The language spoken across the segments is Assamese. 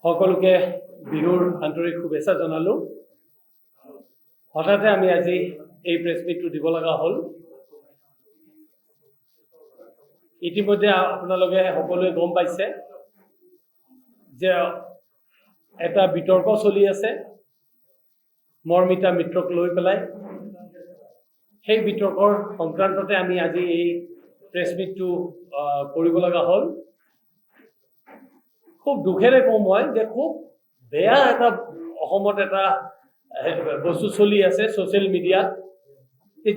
সকলোকে বিহুৰ আন্তৰিক শুভেচ্ছা জনালোঁ। হঠাতে আমি আজি এই প্ৰেছ মিটটো দিব লগা হ'ল। ইতিমধ্যে আপোনালোকে সকলোৱে গম পাইছে যে এটা বিতৰ্ক চলি আছে মৰ্মিতা মিত্ৰক লৈ পেলাই। সেই বিতৰ্কৰ সংক্ৰান্ততে আমি আজি এই প্ৰেছ মিটটো কৰিব লগা হ'ল। খুব দুখেৰে কওঁ মই যে খুব বেয়া এটা অসমত এটা বস্তু চলি আছে ছ'চিয়েল মিডিয়াত, যে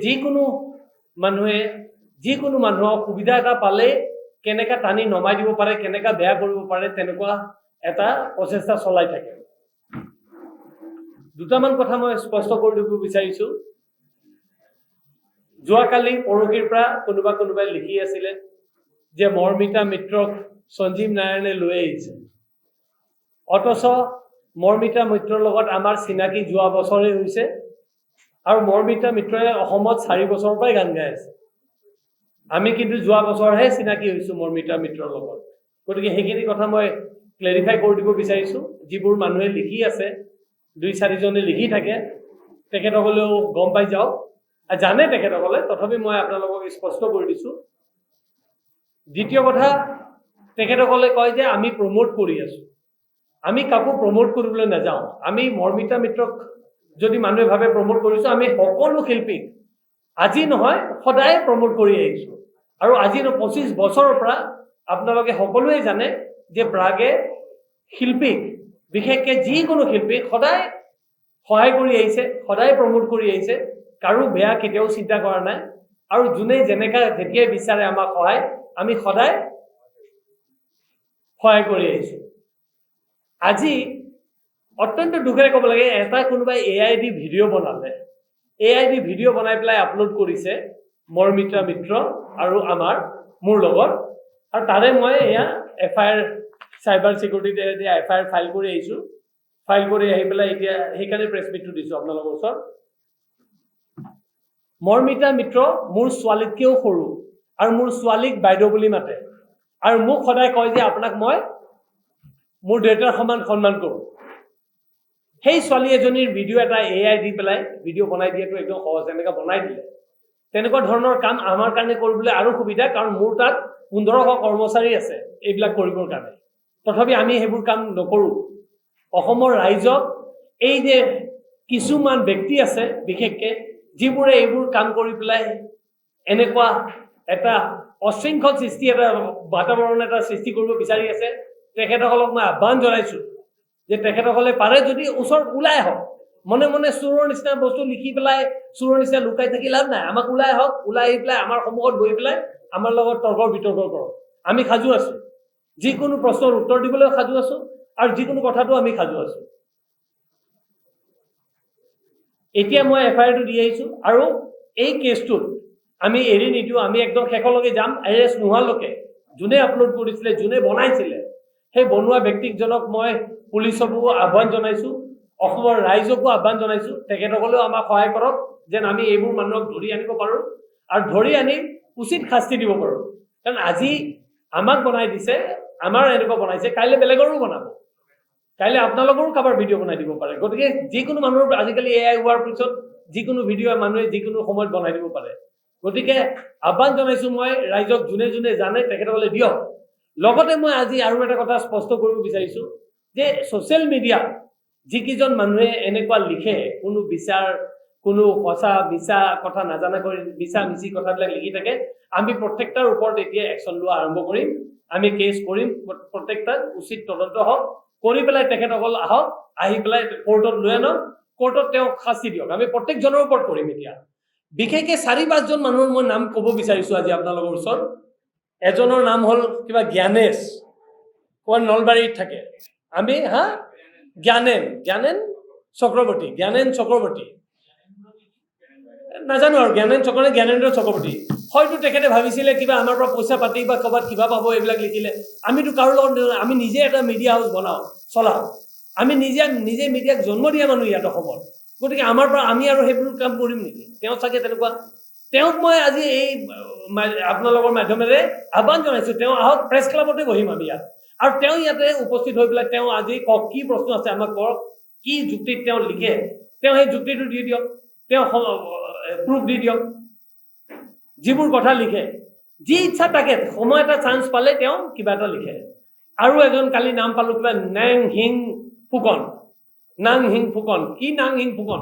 যিকোনো মানুহক সুবিধা এটা পালে কেনেকৈ টানি নমাই দিব পাৰে, কেনেকৈ বেয়া কৰিব পাৰে, তেনেকুৱা এটা প্ৰচেষ্টা চলাই থাকে। দুটামান কথা মই স্পষ্ট কৰি দিব বিচাৰিছোঁ। যোৱাকালি পৰহিৰ পৰা কোনোবাই লিখি আছিলে যে মৰ্মিতা মিত্ৰক সঞ্জীৱ নাৰায়ণে লৈ আহিছে, অথচ মৰ্মিতা মিত্ৰৰ লগত আমাৰ চিনাকি যোৱা বছৰে হৈছে আৰু মৰ্মিতা মিত্ৰই অসমত 4 বছৰৰ পৰাই গান গাই আছে। আমি কিন্তু যোৱা বছৰহে চিনাকি হৈছোঁ মৰ্মিতা মিত্ৰৰ লগত। গতিকে সেইখিনি কথা মই ক্লেৰিফাই কৰি দিব বিচাৰিছোঁ। যিবোৰ মানুহে লিখি আছে, 2-4জনে লিখি থাকে, তেখেতসকলেও গম পাই যাওক, জানে তেখেতসকলে, তথাপি মই আপোনালোকক স্পষ্ট কৰি দিছোঁ। দ্বিতীয় কথা, তেখেতসকলে কয় যে আমি প্ৰমোট কৰি আছোঁ। আমি কাকো প্ৰমোট কৰিবলৈ নাযাওঁ। আমি মৰ্মিতা মিত্ৰক যদি মানুহে ভাবে প্ৰমোট কৰিছোঁ, আমি সকলো শিল্পীক আজি নহয় সদায় প্ৰমোট কৰি আহিছোঁ। আৰু আজি 25 বছৰৰ পৰা আপোনালোকে সকলোৱে জানে যে প্ৰাগে শিল্পীক, বিশেষকৈ যিকোনো শিল্পীক সদায় সহায় কৰি আহিছে, সদায় প্ৰমোট কৰি আহিছে, কাৰো বেয়া কেতিয়াও চিন্তা কৰা নাই। আৰু যোনে যেনেকৈ যেতিয়াই বিচাৰে আমাক সহায়, আমি সদায় সহায় কৰি আহিছোঁ। আজি অত্যন্ত দুখেৰে ক'ব লাগে, এটা কোনোবাই AI দি ভিডিঅ' বনালে, AI দি ভিডিঅ' বনাই পেলাই আপলোড কৰিছে মৰ্মিতা মিত্ৰ আৰু মোৰ লগত, আৰু তাৰে মই এয়া FIR চাইবাৰ ছিকিউৰিটিত এতিয়া FIR ফাইল কৰি আহিছোঁ। ফাইল কৰি আহি পেলাই এতিয়া সেইকাৰণে প্ৰেছ মিটটো দিছোঁ আপোনালোকৰ ওচৰত। মৰ্মিতা মিত্ৰ মোৰ ছোৱালীতকৈও সৰু আৰু মোৰ ছোৱালীক বাইদেউ বুলি মাতে, আৰু মোক সদায় কয় যে আপোনাক মই মোৰ দেউতাৰ সমান সন্মান কৰোঁ। সেই ছোৱালী এজনীৰ ভিডিঅ' এটা AI দি পেলাই ভিডিঅ' বনাই দিয়াটো একদম সহজ, এনেকৈ বনাই দিলে। তেনেকুৱা ধৰণৰ কাম আমাৰ কাৰণে কৰিবলৈ আৰু সুবিধা, কাৰণ মোৰ তাত 1500 কৰ্মচাৰী আছে এইবিলাক কৰিবৰ কাৰণে। তথাপি আমি সেইবোৰ কাম নকৰোঁ। অসমৰ ৰাইজক, এই যে কিছুমান ব্যক্তি আছে বিশেষকৈ, যিবোৰে এইবোৰ কাম কৰি পেলাই এনেকুৱা এটা অশৃংখল সৃষ্টি, এটা বাতাবৰণ এটা সৃষ্টি কৰিব বিচাৰি আছে, তেখেতসকলক মই আহ্বান জনাইছোঁ যে তেখেতসকলে পাৰে যদি ওচৰত ওলাই আহক। মনে মনে চোৰৰ নিচিনা বস্তু লিখি পেলাই চোৰৰ নিচিনা লুকাই থাকি লাভ নাই। আমাক ওলাই আহক, ওলাই আহি পেলাই আমাৰ সন্মুখত বহি পেলাই আমাৰ লগত তৰ্ক বিতৰ্ক কৰক। আমি সাজু আছোঁ, যিকোনো প্ৰশ্নৰ উত্তৰ দিবলৈও সাজু আছোঁ, আৰু যিকোনো কথাটো আমি সাজু আছোঁ। এতিয়া মই FIRটো দি আহিছোঁ, আৰু এই কেছটোত আমি এৰি নিদিওঁ। আমি একদম শেষলৈকে যাম, এৰেষ্ট নোহোৱালৈকে। যোনে আপলোড কৰিছিলে, যোনে বনাইছিলে, সেই বনোৱা ব্যক্তিজনক মই পুলিচকো আহ্বান জনাইছোঁ, অসমৰ ৰাইজকো আহ্বান জনাইছোঁ, তেখেতসকলেও আমাক সহায় কৰক যেন আমি এইবোৰ মানুহক ধৰি আনিব পাৰোঁ, আৰু ধৰি আনি উচিত শাস্তি দিব পাৰোঁ। কাৰণ আজি আমাক বনাই দিছে, আমাৰ এনেকুৱা বনাইছে, কাইলৈ বেলেগৰো বনাব, কাইলৈ আপোনালোকৰো কাৰোবাৰ ভিডিঅ' বনাই দিব পাৰে। গতিকে যিকোনো মানুহৰ আজিকালি AI হোৱাৰ পিছত যিকোনো ভিডিঅ' মানুহে যিকোনো সময়ত বনাই দিব পাৰে। গতিকে আহ্বান জনাইছোঁ মই ৰাইজক, যোনে যোনে জানে তেখেতসকলে দিয়ক। লগতে মই আজি আৰু এটা কথা স্পষ্ট কৰিব বিচাৰিছোঁ যে ছ'চিয়েল মিডিয়াত যিকেইজন মানুহে এনেকুৱা লিখে, কোনো সঁচা মিছা কথা নাজানাকৈ মিছা মিছি কথাবিলাক লিখি থাকে, আমি প্ৰত্যেকটাৰ ওপৰত এতিয়া একশ্যন লোৱা আৰম্ভ কৰিম। আমি কেছ কৰিম, প্ৰত্যেকটাৰ উচিত তদন্ত হওক, কৰি পেলাই তেখেতসকল আহক, আহি পেলাই কোৰ্টত লৈ আনক, কোৰ্টত তেওঁক শাস্তি দিয়ক। আমি প্ৰত্যেকজনৰ ওপৰত কৰিম। এতিয়া বিশেষকৈ 4-5জন মানুহৰ মই নাম ক'ব বিচাৰিছোঁ আজি আপোনালোকৰ ওচৰত। এজনৰ নাম হ'ল কিবা জ্ঞানেশ, ক'ৰবাত নলবাৰীত থাকে। আমি জ্ঞানেন চক্ৰৱৰ্তী নাজানো, আৰু জ্ঞানেন্দ্ৰ চক্ৰৱৰ্তী। হয়তো তেখেতে ভাবিছিলে কিবা আমাৰ পৰা পইচা পাতি বা ক'ৰবাত কিবা পাব, এইবিলাক লিখিলে। আমিতো কাৰো লগত, আমি নিজে এটা মিডিয়া হাউচ চলাওঁ। আমি নিজে মিডিয়াক জন্ম দিয়া মানুহ ইয়াত অসমত। গতিকে আমাৰ পৰা আমি আৰু সেইবোৰ কাম কৰিম নেকি? তেওঁ চাগে তেনেকুৱা। তেওঁক মই আজি এই আপোনালোকৰ মাধ্যমেৰে আহ্বান জনাইছোঁ, তেওঁ আহক, প্ৰেছ ক্লাবতে বহিম আমি ইয়াত। আৰু তেওঁ ইয়াতে উপস্থিত হৈ পেলাই তেওঁ আজি কওক কি প্ৰশ্ন আছে আমাক কওক কি যুক্তিত তেওঁ লিখে তেওঁ সেই যুক্তিটো দি দিয়ক তেওঁ প্ৰুফ দি দিয়ক যিবোৰ কথা লিখে যি ইচ্ছা তাকে সময় এটা চান্স পালে তেওঁ কিবা এটা লিখে আৰু এজন কালি নাম পালো কিবা নাং হিং ফুকন কি নাং হিং ফুকন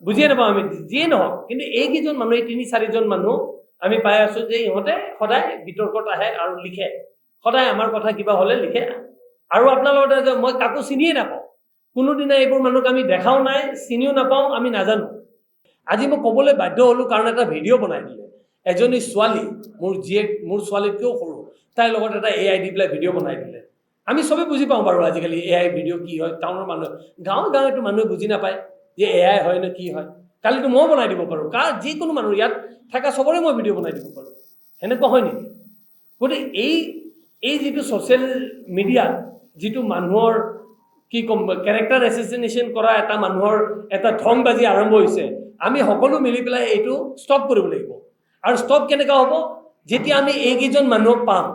বুজিয়ে নাপাওঁ আমি যিয়ে নহওক কিন্তু এইকেইজন মানুহ এই ৩-৪জন মানুহ আমি পাই আছো যে ইহঁতে সদায় বিতৰ্কত আহে আৰু লিখে সদায় আমাৰ কথা কিবা হ'লে লিখে আৰু আপোনালোকৰ মই কাকো চিনিয়ে নাপাওঁ কোনোদিনা এইবোৰ মানুহক আমি দেখাও নাই চিনিও নাপাওঁ আমি নাজানো আজি মই ক'বলৈ বাধ্য হ'লো কাৰণ এটা ভিডিঅ' বনাই দিলে এজনী ছোৱালী মোৰ ছোৱালীতকৈও সৰু তাইৰ লগত এটা AI দি পেলাই ভিডিঅ' বনাই দিলে আমি চবে বুজি পাওঁ বাৰু আজিকালি AI ভিডিঅ' কি হয় টাউনৰ মানুহ গাঁৱত মানুহে বুজি নাপায় যে AI হয় নে কি হয় কালিতো মই বনাই দিব পাৰোঁ যিকোনো মানুহ ইয়াত থকা চবৰে মই ভিডিঅ' বনাই দিব পাৰোঁ সেনেকুৱা হয় নেকি গতিকে এই যিটো ছ'চিয়েল মিডিয়াত যিটো মানুহৰ কি ক'ম কেৰেক্টাৰ এছেচিনেশ্যন কৰা এটা মানুহৰ এটা ধংবাজি আৰম্ভ হৈছে আমি সকলো মিলি পেলাই এইটো ষ্টপ কৰিব লাগিব আৰু ষ্টপ কেনেকুৱা হ'ব যেতিয়া আমি এইকেইজন মানুহক পাম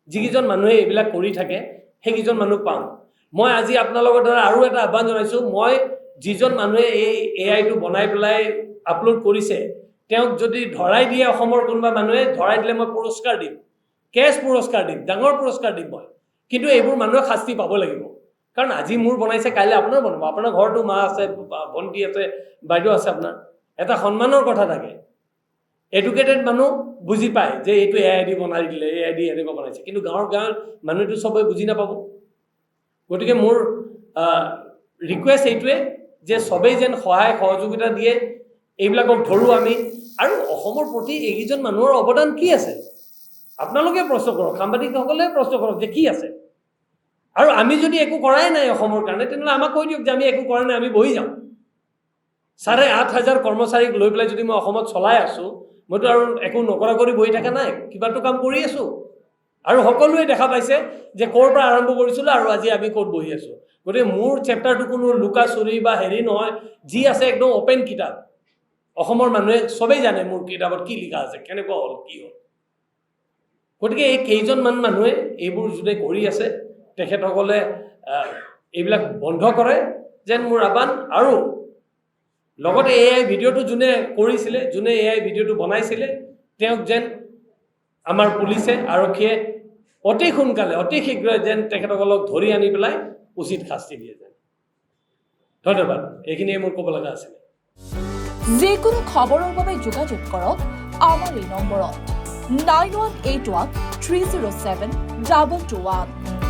যিকেইজন মানুহে এইবিলাক কৰি থাকে সেইকেইজন মানুহক পাম মই আজি আপোনালোকৰ দ্বাৰা আৰু এটা আহ্বান জনাইছোঁ মই যিজন মানুহে এই AIটো বনাই পেলাই আপলোড কৰিছে তেওঁক যদি ধৰাই দিয়ে অসমৰ কোনোবা মানুহে ধৰাই দিলে মই পুৰস্কাৰ দিম কেছ পুৰস্কাৰ দিম ডাঙৰ পুৰস্কাৰ দিম মই কিন্তু এইবোৰ মানুহে শাস্তি পাব লাগিব কাৰণ আজি মোৰ বনাইছে কাইলৈ আপোনাৰ বনাব আপোনাৰ ঘৰতো মা আছে ভণ্টি আছে বাইদেউ আছে আপোনাৰ এটা সন্মানৰ কথা থাকে এডুকেটেড মানুহ বুজি পায় যে এইটো AI দি বনাই দিলে AI দি এনেকুৱা বনাইছে কিন্তু গাঁৱৰ মানুহেতো সবে বুজি নাপাব গতিকে মোৰ ৰিকুৱেষ্ট এইটোৱে যে সবেই যেন সহায় সহযোগিতা দিয়ে এইবিলাকক ধৰোঁ আমি আৰু অসমৰ প্ৰতি এইকেইজন মানুহৰ অৱদান কি আছে আপোনালোকে প্ৰশ্ন কৰক সাংবাদিকসকলে প্ৰশ্ন কৰক যে কি আছে আৰু আমি যদি একো কৰাই নাই অসমৰ কাৰণে তেনেহ'লে আমাক কৈ দিয়ক যে আমি একো কৰা নাই আমি বহি যাওঁ 8,500 কৰ্মচাৰীক লৈ পেলাই যদি মই অসমত চলাই আছোঁ মইতো আৰু একো নকৰা কৰি বহি থকা নাই কিবাটো কাম কৰি আছোঁ আৰু সকলোৱে দেখা পাইছে যে ক'ৰ পৰা আৰম্ভ কৰিছিলোঁ আৰু আজি আমি ক'ত বহি আছোঁ গতিকে মোৰ চেপ্টাৰটো কোনো লুকা চুৰি বা হেৰি নহয় যি আছে একদম অপেন কিতাপ অসমৰ মানুহে সবেই জানে মোৰ কিতাপত কি লিখা আছে কেনেকুৱা হ'ল কি হ'ল গতিকে এই কেইজনমান মানুহে এইবোৰ যোনে কৰি আছে তেখেতসকলে এইবিলাক বন্ধ কৰে যেন মোৰ আহ্বান আৰু লগতে AI ভিডিঅ'টো যোনে কৰিছিলে যোনে AI ভিডিঅ'টো বনাইছিলে তেওঁক যেন আমাৰ পুলিচে আৰক্ষীয়ে অতি সোনকালে অতি শীঘ্ৰে যেন তেখেতসকলক ধৰি আনি পেলাই উচিত শাস্তি দিয়ে যেন ধন্যবাদ এইখিনিয়ে মোৰ ক'ব লগা আছিলে যিকোনো খবৰৰ বাবে যোগাযোগ কৰক আমাৰ এই নম্বৰত 9181 307 221